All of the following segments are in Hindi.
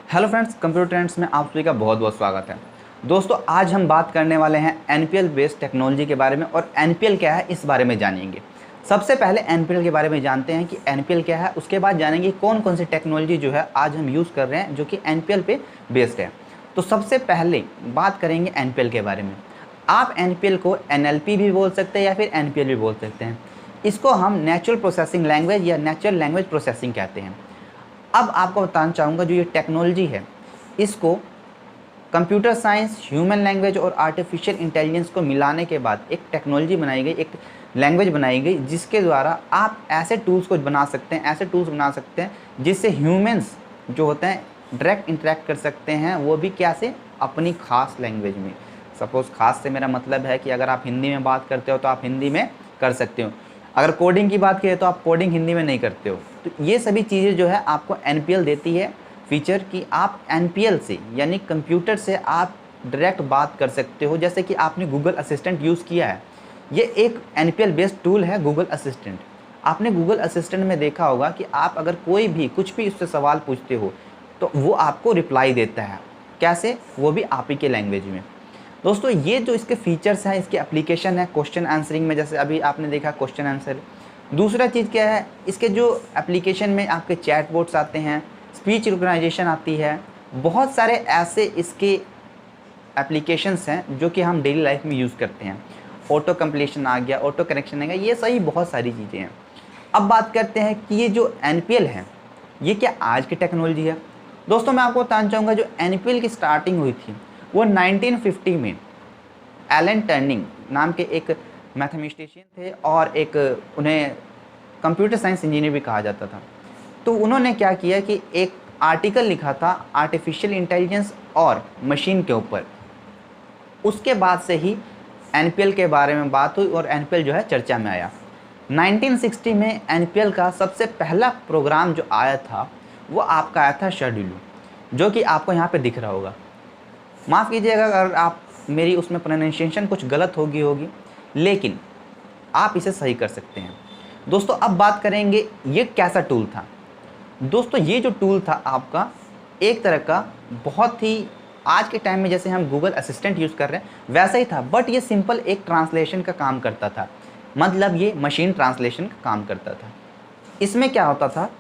हेलो फ्रेंड्स, कंप्यूटर ट्रेंड्स में आप सभी का बहुत बहुत स्वागत है। दोस्तों, आज हम बात करने वाले हैं एनपीएल बेस्ड टेक्नोलॉजी के बारे में और एनपीएल क्या है इस बारे में जानेंगे। सबसे पहले एनपीएल के बारे में जानते हैं कि एनपीएल क्या है, उसके बाद जानेंगे कौन कौन सी टेक्नोलॉजी जो है आज हम यूज़ कर रहे हैं जो कि एनपीएल पे बेस्ड है। तो सबसे पहले बात करेंगे एनपीएल के बारे में। आप एनपीएल को एनएलपी भी बोल सकते हैं या फिर एनपीएल भी बोल सकते हैं। इसको हम नेचुरल प्रोसेसिंग लैंग्वेज या नेचुरल लैंग्वेज प्रोसेसिंग कहते हैं। अब आपको बताना चाहूँगा, जो ये टेक्नोलॉजी है इसको कंप्यूटर साइंस, ह्यूमन लैंग्वेज और आर्टिफिशियल इंटेलिजेंस को मिलाने के बाद एक टेक्नोलॉजी बनाई गई, एक लैंग्वेज बनाई गई जिसके द्वारा आप ऐसे टूल्स को बना सकते हैं, ऐसे टूल्स बना सकते हैं जिससे ह्यूमंस जो होते हैं डायरेक्ट इंटरेक्ट कर सकते हैं, वो भी क्या से, अपनी खास लैंग्वेज में। सपोज़ खास से मेरा मतलब है कि अगर आप हिंदी में बात करते हो तो आप हिंदी में कर सकते हो, अगर कोडिंग की बात करें तो आप कोडिंग हिंदी में नहीं करते हो। तो ये सभी चीज़ें जो है आपको एनपीएल देती है फीचर कि आप एनपीएल से यानी कंप्यूटर से आप डायरेक्ट बात कर सकते हो। जैसे कि आपने गूगल असिस्टेंट यूज़ किया है, ये एक एनपीएल बेस्ड टूल है गूगल असिस्टेंट। आपने गूगल असिस्टेंट में देखा होगा कि आप अगर कोई भी कुछ भी उससे सवाल पूछते हो तो वो आपको रिप्लाई देता है। कैसे? वो भी आप ही के लैंग्वेज में। दोस्तों, ये जो इसके फीचर्स हैं, इसके एप्लीकेशन है क्वेश्चन आंसरिंग में, जैसे अभी आपने देखा क्वेश्चन आंसर। दूसरा चीज़ क्या है, इसके जो एप्लीकेशन में आपके चैटबॉट्स आते हैं, स्पीच रिकॉग्नाइजेशन आती है, बहुत सारे ऐसे इसके एप्लीकेशंस हैं जो कि हम डेली लाइफ में यूज़ करते हैं। ऑटो कंप्लीशन आ गया, ऑटो कनेक्शन आ गया, ये सही बहुत सारी चीज़ें हैं। अब बात करते हैं कि ये जो एनपीएल है ये क्या आज की टेक्नोलॉजी है। दोस्तों, मैं आपको बताना चाहूँगा, जो एनपीएल की स्टार्टिंग हुई थी वो 1950 में एलन टर्निंग नाम के एक मैथमेटिशियन थे और एक उन्हें कंप्यूटर साइंस इंजीनियर भी कहा जाता था। तो उन्होंने क्या किया कि एक आर्टिकल लिखा था आर्टिफिशियल इंटेलिजेंस और मशीन के ऊपर। उसके बाद से ही एनपीएल के बारे में बात हुई और एनपीएल जो है चर्चा में आया। 1960 में एनपीएल का सबसे पहला प्रोग्राम जो आया था वो आपका आया था शेड्यूल, जो कि आपको यहाँ पे दिख रहा होगा। माफ़ कीजिएगा अगर आप मेरी उसमें प्रोनाउंसिएशन कुछ गलत होगी, लेकिन आप इसे सही कर सकते हैं। दोस्तों, अब बात करेंगे ये कैसा टूल था। दोस्तों, ये जो टूल था आपका एक तरह का बहुत ही आज के टाइम में जैसे हम गूगल असिस्टेंट यूज़ कर रहे हैं वैसा ही था, बट ये सिंपल एक ट्रांसलेशन का काम करता था। मतलब ये मशीन ट्रांसलेशन का काम करता था। इसमें क्या होता था,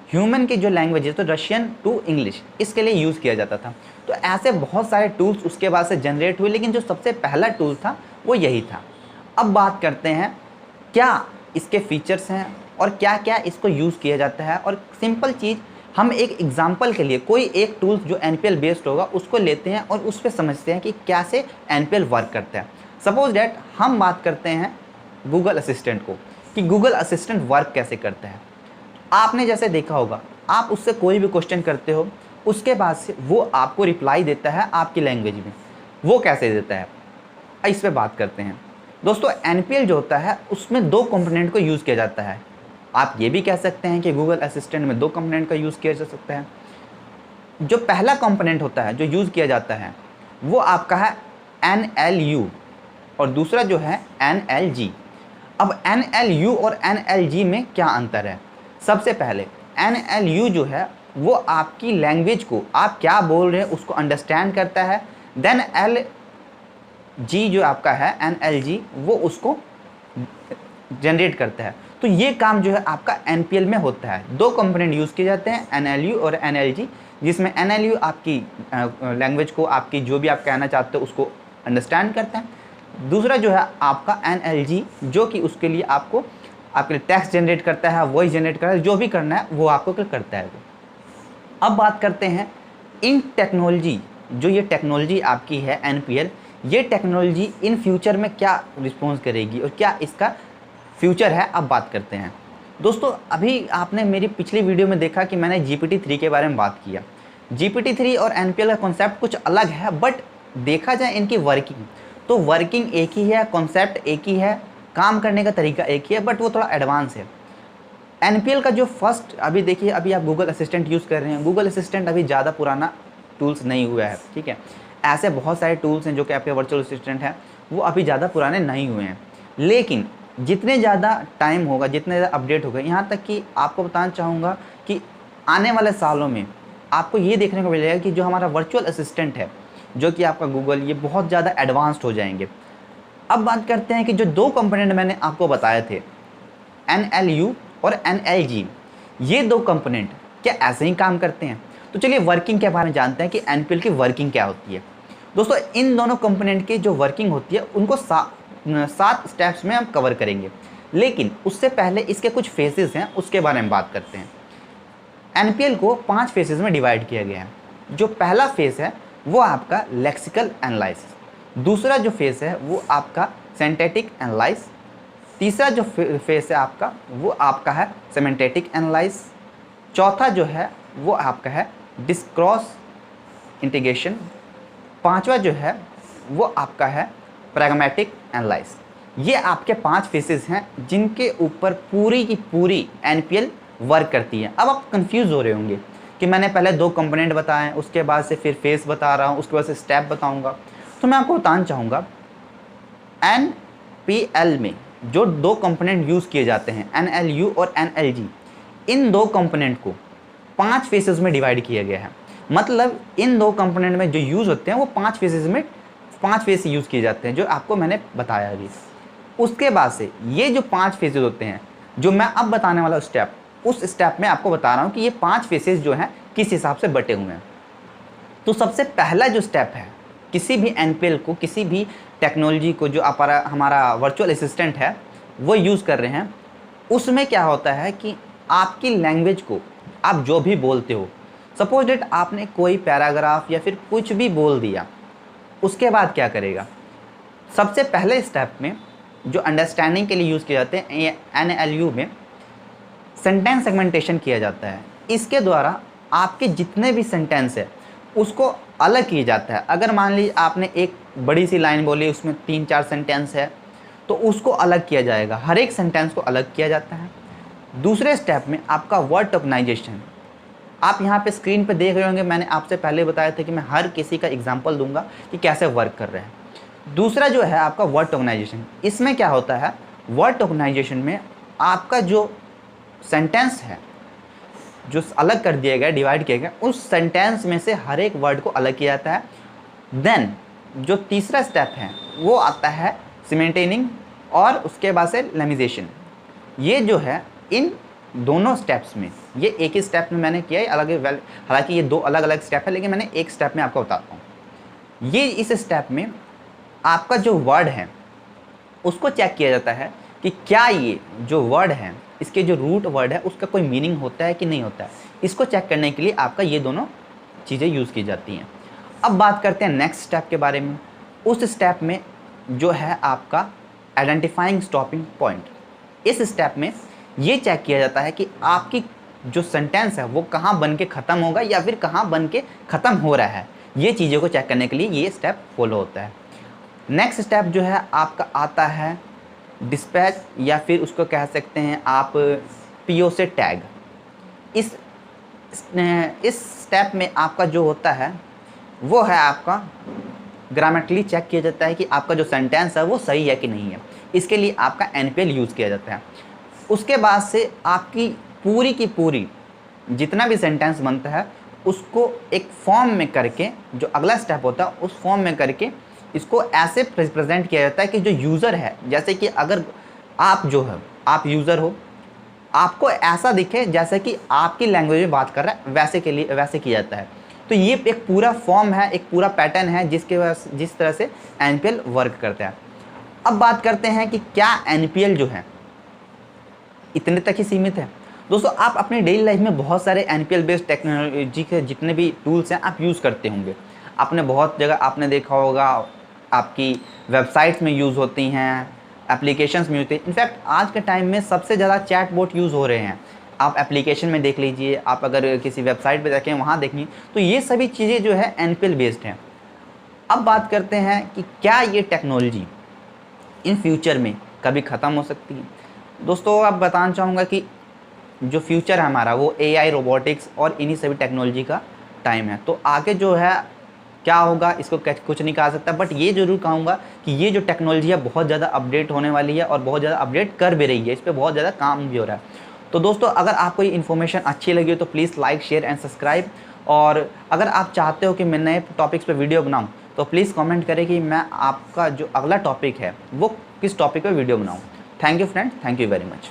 ह्यूमन की जो लैंग्वेज है तो रशियन टू इंग्लिश इसके लिए यूज़ किया जाता था। तो ऐसे बहुत सारे टूल्स उसके बाद से जनरेट हुए, लेकिन जो सबसे पहला टूल था वो यही था। अब बात करते हैं क्या इसके फीचर्स हैं और क्या क्या इसको यूज़ किया जाता है। और सिंपल चीज़, हम एक एग्जांपल के लिए कोई एक टूल्स जो एनपीएल बेस्ड होगा उसको लेते हैं और उस पर समझते हैं कि कैसे एनपीएल वर्क करता है। सपोज डैट हम बात करते हैं गूगल असिस्टेंट को, कि गूगल असिस्टेंट वर्क कैसे करता है। आपने जैसे देखा होगा, आप उससे कोई भी क्वेश्चन करते हो, उसके बाद से वो आपको रिप्लाई देता है आपकी लैंग्वेज में। वो कैसे देता है, इस पे बात करते हैं। दोस्तों, एनपीएल जो होता है उसमें दो कंपोनेंट को यूज़ किया जाता है। आप ये भी कह सकते हैं कि गूगल असिस्टेंट में दो कंपोनेंट का यूज़ किया जा सकता है। जो पहला कंपोनेंट होता है जो यूज़ किया जाता है वो आपका है NLU और दूसरा जो है NLG। अब NLU और NLG में क्या अंतर है? सबसे पहले NLU जो है वो आपकी लैंग्वेज को, आप क्या बोल रहे हैं उसको अंडरस्टैंड करता है। देन LG जो आपका है NLG वो उसको जनरेट करता है। तो ये काम जो है आपका एनपीएल में होता है। दो कंपोनेंट यूज़ किए जाते हैं, NLU और NLG, जिसमें NLU आपकी लैंग्वेज को, आपकी जो भी आप कहना चाहते हो उसको अंडरस्टैंड करता है। दूसरा जो है आपका NLG जो कि उसके लिए आपको आपके लिए टेक्स्ट जनरेट करता है, वॉइस जनरेट करता है, जो भी करना है वो आपको करता है। अब बात करते हैं इन टेक्नोलॉजी, जो ये टेक्नोलॉजी आपकी है एनपीएल, ये टेक्नोलॉजी इन फ्यूचर में क्या रिस्पॉन्स करेगी और क्या इसका फ्यूचर है। अब बात करते हैं। दोस्तों, अभी आपने मेरी पिछली वीडियो में देखा कि मैंने GPT-3 के बारे में बात किया। GPT-3 और एनपीएल का कॉन्सेप्ट कुछ अलग है, बट देखा जाए इनकी वर्किंग तो वर्किंग एक ही है, कॉन्सेप्ट एक ही है, काम करने का तरीका एक ही है, बट वो थोड़ा एडवांस है। एनपीएल का जो फर्स्ट, अभी देखिए, अभी आप गूगल असिस्टेंट यूज़ कर रहे हैं। गूगल असिस्टेंट अभी ज़्यादा पुराना टूल्स नहीं हुआ है, ठीक है। ऐसे बहुत सारे टूल्स हैं जो कि आपके वर्चुअल असिस्टेंट हैं, वो अभी ज़्यादा पुराने नहीं हुए हैं। लेकिन जितने ज़्यादा टाइम होगा, जितने ज़्यादा अपडेट होगा, यहाँ तक कि आपको बताना चाहूँगा कि आने वाले सालों में आपको ये देखने को मिलेगा कि जो हमारा वर्चुअल असिस्टेंट है, जो कि आपका गूगल, ये बहुत ज़्यादा एडवांस्ड हो जाएंगे। अब बात करते हैं कि जो दो कंपोनेंट मैंने आपको बताए थे, NLU और NLG, ये दो कंपोनेंट क्या ऐसे ही काम करते हैं? तो चलिए वर्किंग के बारे में जानते हैं कि NPL की वर्किंग क्या होती है। दोस्तों, इन दोनों कंपोनेंट की जो वर्किंग होती है उनको 7 स्टेप्स में हम कवर करेंगे, लेकिन उससे पहले इसके कुछ फेजेस हैं, उसके बारे में बात करते हैं। NPL को 5 फेजेस में डिवाइड किया गया है। जो पहला फेज है वो आपका लेक्सिकल एनालिसिस, दूसरा जो फेज है वो आपका सिंथेटिक एनालाइज, तीसरा जो फेज है आपका वो आपका है सेमेंटेटिक एनालाइज, चौथा जो है वो आपका है डिस्क्रॉस इंटीग्रेशन, पांचवा जो है वो आपका है प्रैग्मेटिक एनालाइज। ये आपके 5 फेसेस हैं जिनके ऊपर पूरी की पूरी NPL वर्क करती है। अब आप कंफ्यूज हो रहे होंगे कि मैंने पहले 2 कंपोनेंट बताए, उसके बाद से फिर फेस बता रहा हूँ, उसके बाद से स्टेप बताऊँगा। तो मैं आपको बताना चाहूँगा NPL में जो 2 कंपोनेंट यूज़ किए जाते हैं, NLU और NLG, इन 2 कंपोनेंट को 5 फेसेस में डिवाइड किया गया है। मतलब इन 2 कंपोनेंट में जो यूज़ होते हैं वो 5 फेसेस में 5 फेस यूज़ किए जाते हैं, जो आपको मैंने बताया अभी। उसके बाद से ये जो 5 फेसेस होते हैं, जो मैं अब बताने वाला स्टेप, उस स्टेप में आपको बता रहा हूँ कि ये 5 फेसेस जो हैं किस हिसाब से बटे हुए हैं। तो सबसे पहला जो स्टेप है, किसी भी NPL को, किसी भी टेक्नोलॉजी को जो हमारा वर्चुअल असिस्टेंट है वो यूज़ कर रहे हैं, उसमें क्या होता है कि आपकी लैंग्वेज को आप जो भी बोलते हो, सपोज डेट आपने कोई पैराग्राफ या फिर कुछ भी बोल दिया, उसके बाद क्या करेगा? सबसे पहले स्टेप में जो अंडरस्टैंडिंग के लिए यूज़ किए जाते हैं NLU में, सेंटेंस सेगमेंटेशन किया जाता है। इसके द्वारा आपके जितने भी सेंटेंस है उसको अलग किया जाता है। अगर मान लीजिए आपने एक बड़ी सी लाइन बोली, उसमें 3-4 सेंटेंस है, तो उसको अलग किया जाएगा, हर एक सेंटेंस को अलग किया जाता है। दूसरे स्टेप में आपका वर्ड टोकनाइजेशन, आप यहाँ पे स्क्रीन पे देख रहे होंगे, मैंने आपसे पहले बताया था कि मैं हर किसी का एग्जांपल दूंगा कि कैसे वर्क कर रहे हैं। दूसरा जो है आपका वर्ड टोकनाइजेशन, इसमें क्या होता है, वर्ड टोकनाइजेशन में आपका जो सेंटेंस है जो अलग कर दिया गया, डिवाइड किया गया, उस सेंटेंस में से हर एक वर्ड को अलग किया जाता है। देन जो तीसरा स्टेप है वो आता है सिमेंटेनिंग, और उसके बाद से लेमिनेशन। ये जो है इन दोनों स्टेप्स में, ये एक ही स्टेप में मैंने किया है, हालांकि ये 2 अलग अलग स्टेप है, लेकिन मैंने एक स्टेप में आपको बताता हूँ। ये इस स्टेप में आपका जो वर्ड है उसको चेक किया जाता है कि क्या ये जो वर्ड है, इसके जो रूट वर्ड है उसका कोई मीनिंग होता है कि नहीं होता है। इसको चेक करने के लिए आपका ये दोनों चीज़ें यूज़ की जाती हैं। अब बात करते हैं नेक्स्ट स्टेप के बारे में। उस स्टेप में जो है आपका आइडेंटिफाइंग स्टॉपिंग पॉइंट। इस स्टेप में ये चेक किया जाता है कि आपकी जो सेंटेंस है वो कहाँ बन के ख़त्म होगा या फिर कहाँ बन के ख़त्म हो रहा है। ये चीज़ों को चेक करने के लिए ये स्टेप फॉलो होता है। नेक्स्ट स्टेप जो है आपका आता है डिस्पैच, या फिर उसको कह सकते हैं आप PO से टैग। इस स्टेप में आपका जो होता है वो है आपका ग्रामेटिकली चेक किया जाता है कि आपका जो सेंटेंस है वो सही है कि नहीं है। इसके लिए आपका NPL यूज़ किया जाता है। उसके बाद से आपकी पूरी की पूरी जितना भी सेंटेंस बनता है उसको एक फॉर्म में करके, जो अगला स्टेप होता है उस फॉर्म में करके इसको ऐसे प्रेजेंट किया जाता है कि जो यूज़र है, जैसे कि अगर आप जो है आप यूज़र हो, आपको ऐसा दिखे जैसे कि आपकी लैंग्वेज में बात कर रहा है, वैसे किया जाता है। तो ये एक पूरा फॉर्म है, एक पूरा पैटर्न है जिस तरह से NPL वर्क करता है। अब बात करते हैं कि क्या NPL जो है इतने तक ही सीमित है। दोस्तों, आप अपनी डेली लाइफ में बहुत सारे NPL बेस्ड टेक्नोलॉजी के जितने भी टूल्स हैं आप यूज़ करते होंगे। आपने बहुत जगह आपने देखा होगा, आपकी वेबसाइट्स में यूज़ होती हैं, एप्लीकेशंस में होती हैं। इनफैक्ट आज के टाइम में सबसे ज़्यादा चैटबॉट यूज़ हो रहे हैं। आप एप्लीकेशन में देख लीजिए, आप अगर किसी वेबसाइट पे जाके वहाँ देखिए, तो ये सभी चीज़ें जो है NPL बेस्ड हैं। अब बात करते हैं कि क्या ये टेक्नोलॉजी इन फ्यूचर में कभी ख़त्म हो सकती है। दोस्तों, आप बताना चाहूँगा कि जो फ्यूचर है हमारा वो AI, रोबोटिक्स और इन्हीं सभी टेक्नोलॉजी का टाइम है। तो आगे जो है क्या होगा इसको कुछ नहीं कहा सकता, बट ये ज़रूर कहूँगा कि ये जो टेक्नोलॉजी है बहुत ज़्यादा अपडेट होने वाली है और बहुत ज़्यादा अपडेट कर भी रही है, इस पर बहुत ज़्यादा काम भी हो रहा है। तो दोस्तों, अगर आपको ये इन्फॉर्मेशन अच्छी लगी हो तो please like, share and subscribe. और अगर आप चाहते हो कि मैं नए टॉपिक्स पे वीडियो बनाऊं तो प्लीज़ कमेंट करें कि मैं आपका जो अगला टॉपिक है वो किस टॉपिक पे वीडियो बनाऊं। Thank you friends, thank you very much.